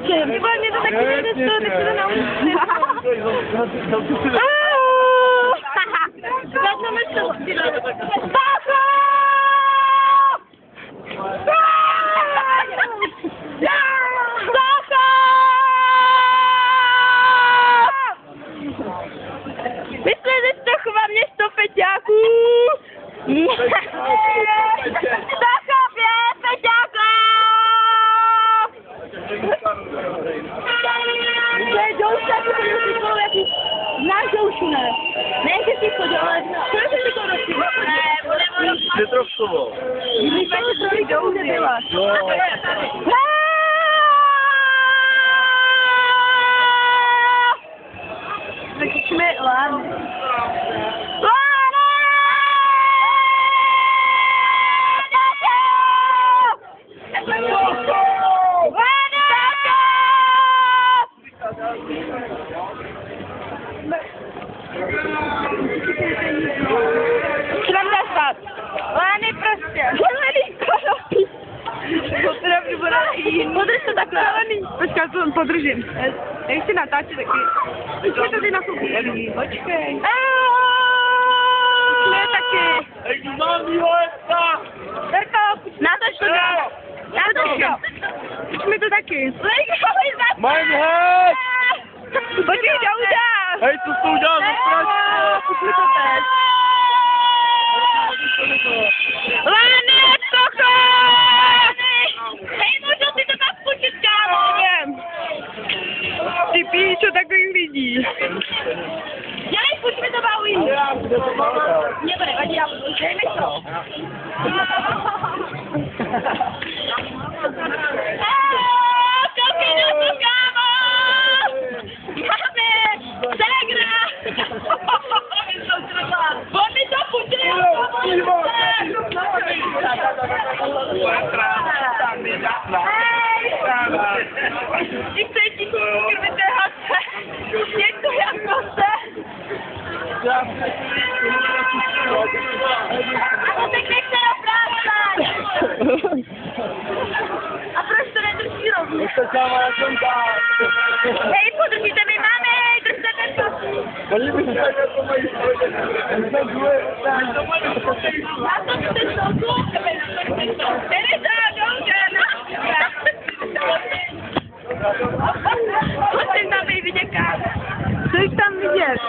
Ty vole, mě to taky nejde z toho, tak se to naučím. Začneme z toho. Bacha! Myslíte, že to chová město peťáků? Zachově peťáků! To je douša, to je douša, jaký... Znáš doušu, ne? Ne, že jsi chodil, ale proč jsi to rozdíl? Ne, budeme... Petrovskovo. Když máte trochu douši, děláš. Začneme lány. Co nám dá stát? Lány prostě. Lány konopí. Opravdu bude. Podrž to takhle. Lány. Počkej, to podržím. Jak si natáčí taky. Počkej to ty na kuchyni. Počkej. Jsme taky. Natoč to dál. Počkej to taky. Mein Herz! Počkej, Douda. Hej, co jsi to udělal za strašně? Počkej to teď. Lány, soko! Hej, můžu si to tam spočít, kámo? Nevím. Ty píčo takových lidí. Dělej, pojď mi to baví. Mě to nevadí, já budu. Dej mi to. Koukej na to, kámo! Máme! Segra! On mi to půjde! Ty chceš ti krvité hoce! Je to jako se! A to teď nechce opravovat! A proč to nedrží rovně? Hej, podržíte mi, máme, hej, držte ten pasu. Oni by se tak jako mají A to jste soku? Tereza, pojď tam jej vyděká. Co jich tam vidět?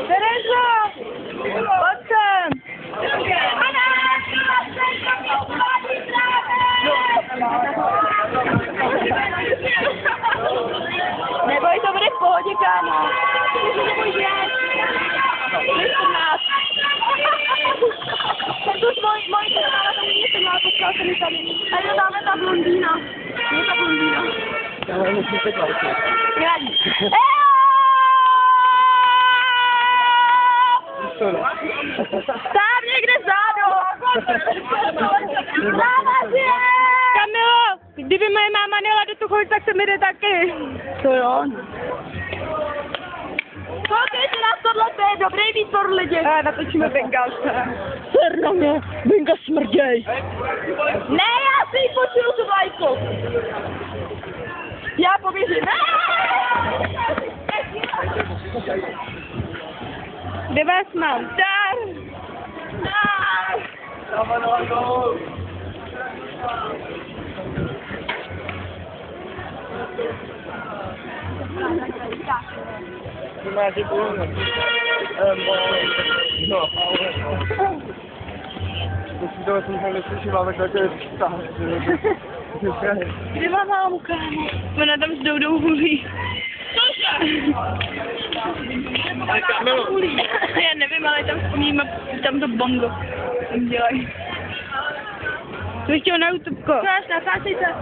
Terezo! Pojď sem! Neboj, to bude v pohodě, kámo. Neboj, že Slyšte nás. To už moji telemála tam mě se měla, potkal se mi tady. A jo, dáme ta blondýna. Je ta blondýna. Ale musím se klátit. Nevadí. Tam někde zádu. Závazě! Kamilo, kdyby moje máma nejela do tu choď, tak se mi jde taky. To jo. Koukejte na tohle, to je dobrý výtvor lidi. Natočíme bengalce. Ser na mě, benga smrděj. Ne, já si ji počuju tu vlajku. Já poběžím. Kde vás mám? Dar. Dar. Tu máš i půlnu. No, to jsem se neslyšel, máme takové vztah. Kde má mámu, kámo? Ona tam s Doudou hulí. Cože? Ale Kamilo. Já nevím, ale tam s ním tam to bongo. Tam dělají. To bych chtěl na YouTubeko. Cháš, natáčejte.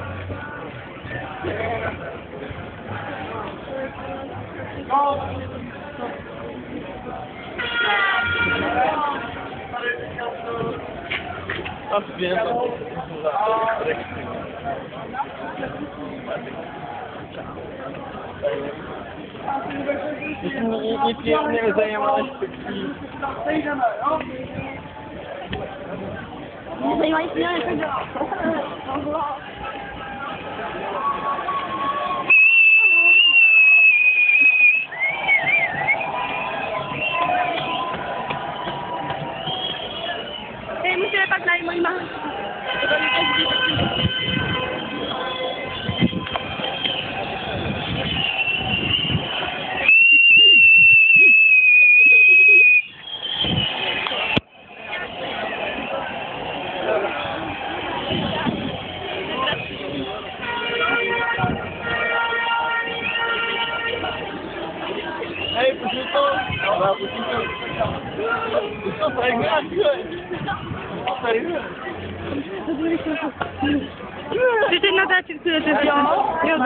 Nic mě nezajímá, než pěkný. Zajímají se, jak to dělá. Hej, musíme pak najít mojí mámu. Hej, pustíš to? No, pustíš to. Už to tady Ty teď natáčet chcete, jo? Jo.